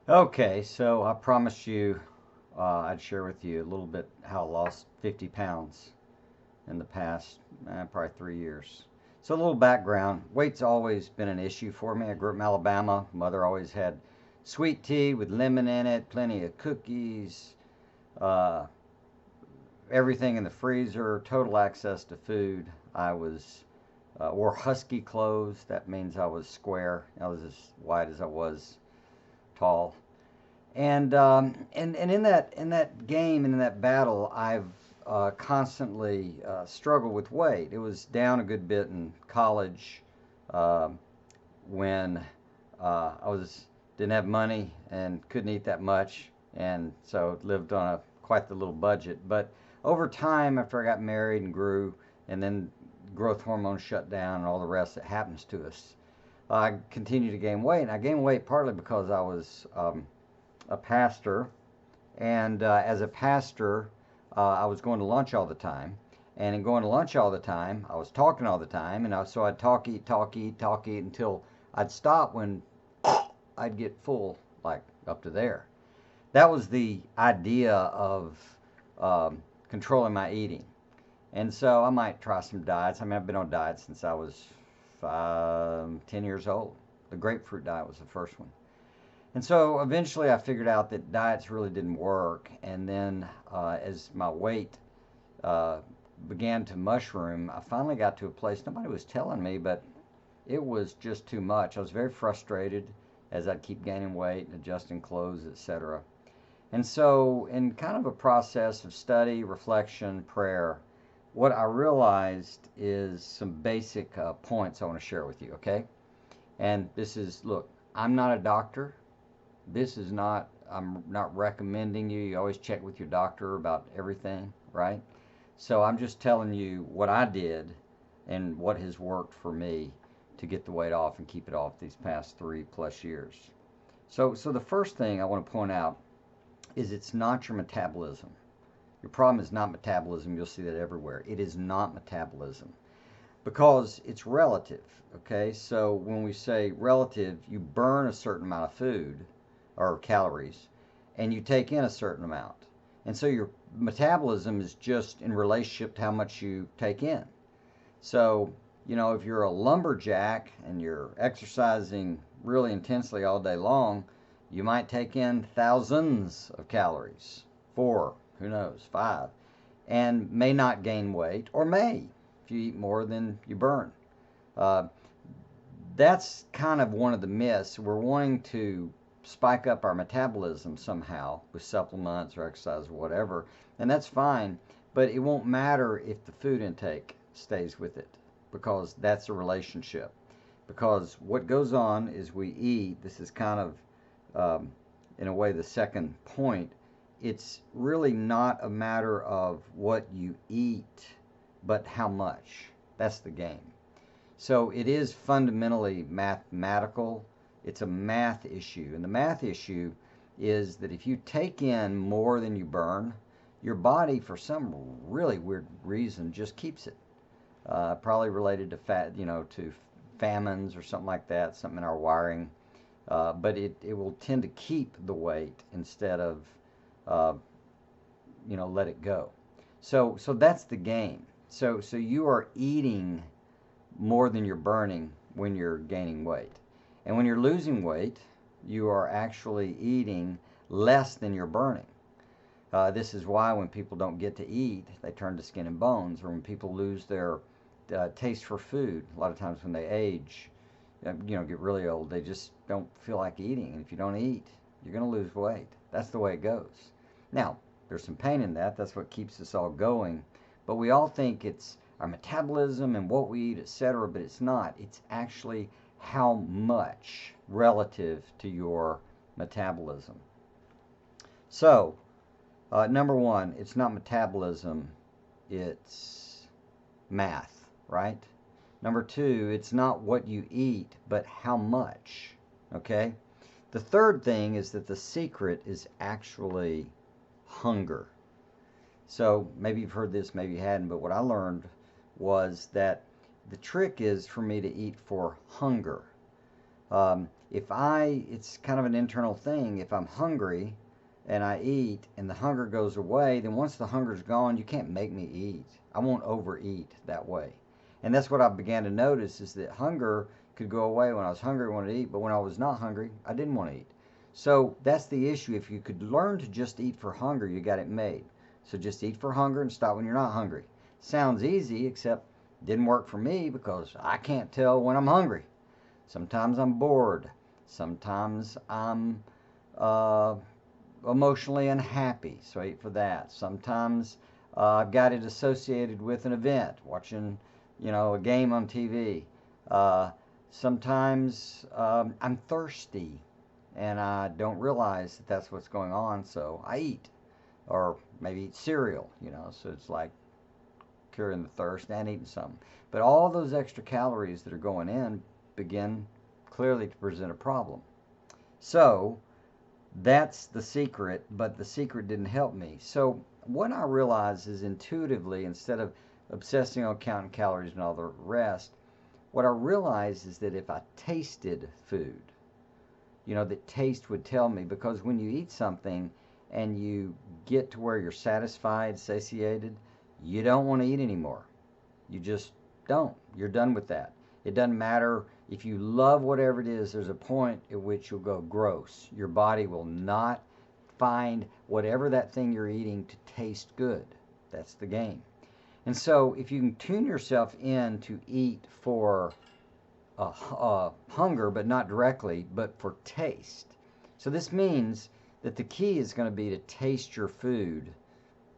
Okay, so I promised you I'd share with you a little bit how I lost 50 pounds in the past probably 3 years. So a little background. Weight's always been an issue for me. I grew up in Alabama. Mother always had sweet tea with lemon in it, plenty of cookies, uh, everything in the freezer, total access to food. I was wore husky clothes. That means I was square. I was as wide as I was tall. And in that game and in that battle, I've constantly struggled with weight. It was down a good bit in college uh, when I was didn't have money and couldn't eat that much, and so lived on a quite the little budget. But over time, after I got married and grew, and then growth hormones shut down and all the rest that happens to us, I continued to gain weight. And I gained weight partly because I was a pastor, and as a pastor, I was going to lunch all the time. And in going to lunch all the time, I was talking all the time, and so I'd talk, eat, talk, eat, talk, eat until I'd stop when I'd get full, like up to there. That was the idea of controlling my eating. And so I might try some diets. I mean, I've been on diets since I was 10 years old. The grapefruit diet was the first one. And so eventually I figured out that diets really didn't work. And then as my weight uh, began to mushroom, I finally got to a place nobody was telling me, but it was just too much. I was very frustrated as I'd keep gaining weight and adjusting clothes, etc. And so, in kind of a process of study, reflection, prayer, what I realized is some basic points I want to share with you, okay? And this is look, I'm not a doctor. This is not, I'm not recommending you. You always check with your doctor about everything, right? So I'm just telling you what I did and what has worked for me to get the weight off and keep it off these past 3+ years. So the first thing I want to point out is it's not your metabolism. Your problem is not metabolism. You'll see that everywhere. It is not metabolism because it's relative. Okay, so when we say relative, you burn a certain amount of food or calories and you take in a certain amount. And so your metabolism is just in relationship to how much you take in. So, if you're a lumberjack and you're exercising really intensely all day long, you might take in thousands of calories, four, who knows, five, and may not gain weight, or may if you eat more than you burn. Uh, that's kind of one of the myths. We're wanting to spike up our metabolism somehow with supplements or exercise or whatever, and that's fine, but it won't matter if the food intake stays with it because that's a relationship. Because what goes on is we eat, this is kind of, in a way, the second point. It's really not a matter of what you eat, but how much. That's the game. So it is fundamentally mathematical. It's a math issue. And the math issue is that if you take in more than you burn, your body, for some really weird reason, just keeps it. Probably related to fat, to famines or something like that, something in our wiring. But it will tend to keep the weight instead of, uh, let it go. So that's the game. So you are eating more than you're burning when you're gaining weight. And when you're losing weight, you are actually eating less than you're burning. This is why when people don't get to eat, they turn to skin and bones, or when people lose their taste for food, a lot of times when they age, get really old, they just don't feel like eating. And if you don't eat, you're going to lose weight. That's the way it goes. Now, there's some pain in that. That's what keeps us all going. But we all think it's our metabolism and what we eat, etc. But it's not. It's actually how much relative to your metabolism. So, number one, it's not metabolism, it's math, right? Number two, it's not what you eat, but how much, okay? The third thing is that the secret is actually hunger. So maybe you've heard this, maybe you hadn't, but what I learned was that the trick is for me to eat for hunger. It's kind of an internal thing. If I'm hungry and I eat and the hunger goes away, then once the hunger's gone, you can't make me eat. I won't overeat that way. And that's what I began to notice, is that hunger could go away. When I was hungry, I wanted to eat, but when I was not hungry, I didn't want to eat. So that's the issue. If you could learn to just eat for hunger, you got it made. So just eat for hunger and stop when you're not hungry. Sounds easy, except didn't work for me because I can't tell when I'm hungry. Sometimes I'm bored. Sometimes I'm uh, emotionally unhappy, so I eat for that. Sometimes I've got it associated with an event, watching, a game on TV. Uh, Sometimes I'm thirsty and I don't realize that that's what's going on, so I eat. Or maybe eat cereal, so it's like curing the thirst and eating something. But all those extra calories that are going in begin clearly to present a problem. So that's the secret, but the secret didn't help me. So what I realized is, intuitively, instead of obsessing on counting calories and all the rest, what I realized is that if I tasted food, that taste would tell me. Because when you eat something and you get to where you're satisfied, satiated, you don't want to eat anymore. You just don't. You're done with that. It doesn't matter if you love whatever it is, there's a point at which you'll go gross. Your body will not find whatever that thing you're eating to taste good. That's the game. And so if you can tune yourself in to eat for hunger, but not directly, but for taste. So this means that the key is going to be to taste your food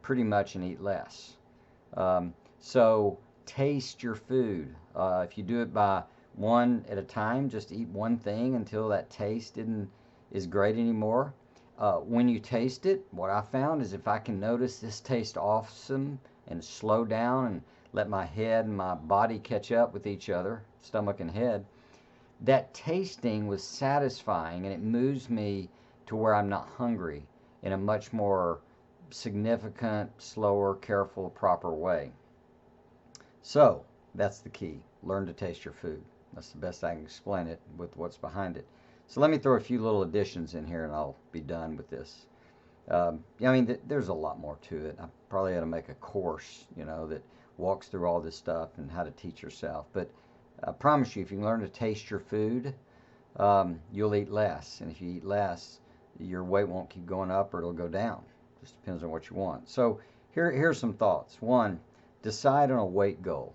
pretty much and eat less. So taste your food. If you do it by one at a time, just eat one thing until that taste is great anymore. When you taste it, what I found is, if I can notice this tastes awesome and slow down and let my head and my body catch up with each other, stomach and head, that tasting was satisfying, and it moves me to where I'm not hungry in a much more significant, slower, careful, proper way. So that's the key. Learn to taste your food. That's the best I can explain it with what's behind it. So let me throw a few little additions in here and I'll be done with this. There's a lot more to it. I probably ought to make a course, that walks through all this stuff and how to teach yourself. But I promise you, if you can learn to taste your food, you'll eat less. And if you eat less, your weight won't keep going up or it'll go down. Just depends on what you want. So here's some thoughts. One, decide on a weight goal.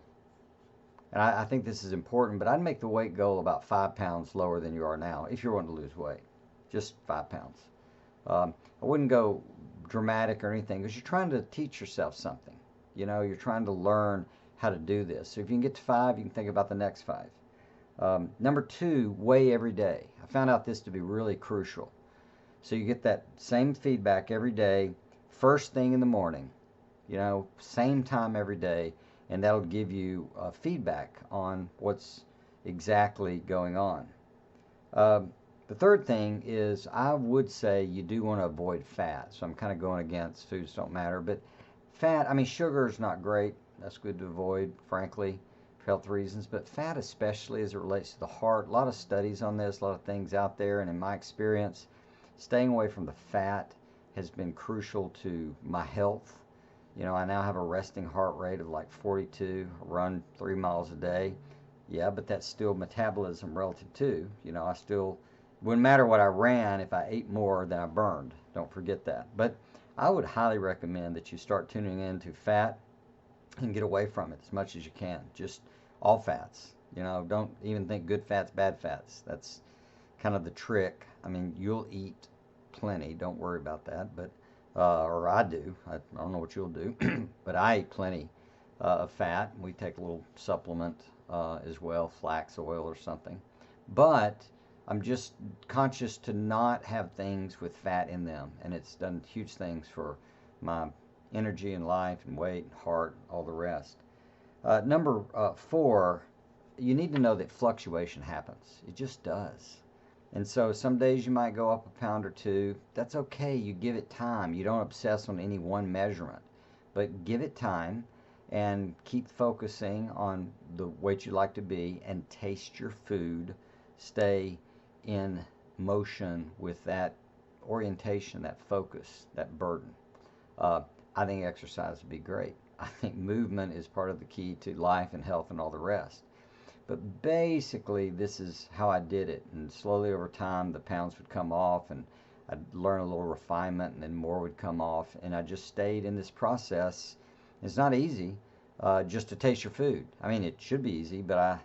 And I think this is important, but I'd make the weight goal about 5 pounds lower than you are now if you're wanting to lose weight. Just 5 pounds. I wouldn't go dramatic or anything, because you're trying to teach yourself something. You're trying to learn how to do this. So if you can get to 5, you can think about the next 5. Number 2, weigh every day. I found out this to be really crucial. So you get that same feedback every day, first thing in the morning, same time every day, and that'll give you feedback on what's exactly going on. The third thing is, I would say you do want to avoid fat. So I'm kind of going against foods don't matter, but fat, sugar is not great. That's good to avoid, frankly, for health reasons. But fat, especially as it relates to the heart, a lot of studies on this, a lot of things out there, and in my experience, staying away from the fat has been crucial to my health. I now have a resting heart rate of like 42, run 3 miles a day. Yeah, but that's still metabolism relative to, I still, wouldn't matter what I ran if I ate more than I burned. Don't forget that. But I would highly recommend that you start tuning into fat and get away from it as much as you can. Just all fats. Don't even think good fats, bad fats. That's kind of the trick. You'll eat plenty. Don't worry about that. But or I do. I don't know what you'll do, but I eat plenty of fat. We take a little supplement as well, flax oil or something. But I'm just conscious to not have things with fat in them, and it's done huge things for my energy and life and weight and heart, all the rest. Number 4, you need to know that fluctuation happens. It just does. And so some days you might go up a pound or 2. That's okay. You give it time. You don't obsess on any one measurement, but give it time and keep focusing on the weight you like to be and taste your food. Stay in motion with that orientation, that focus, that burden, I think exercise would be great. I think movement is part of the key to life and health and all the rest. But basically, this is how I did it. And slowly over time, the pounds would come off, and I'd learn a little refinement, and then more would come off. And I just stayed in this process. It's not easy just to taste your food. I mean, it should be easy, but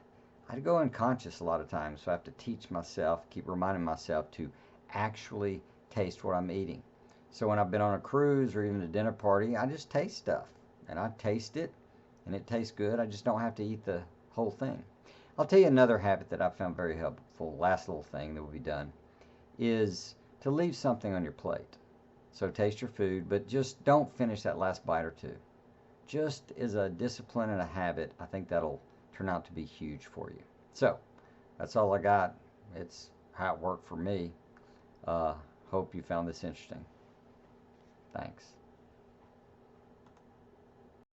I'd go unconscious a lot of times. So I have to teach myself, keep reminding myself to actually taste what I'm eating. So when I've been on a cruise or even a dinner party, I just taste stuff. And I taste it, and it tastes good. I just don't have to eat the whole thing. I'll tell you another habit that I found very helpful, last little thing that will be done, is to leave something on your plate. So taste your food, but just don't finish that last bite or two. Just as a discipline and a habit, I think that'll turn out to be huge for you. So that's all I got. It's how it worked for me. Hope you found this interesting. Thanks.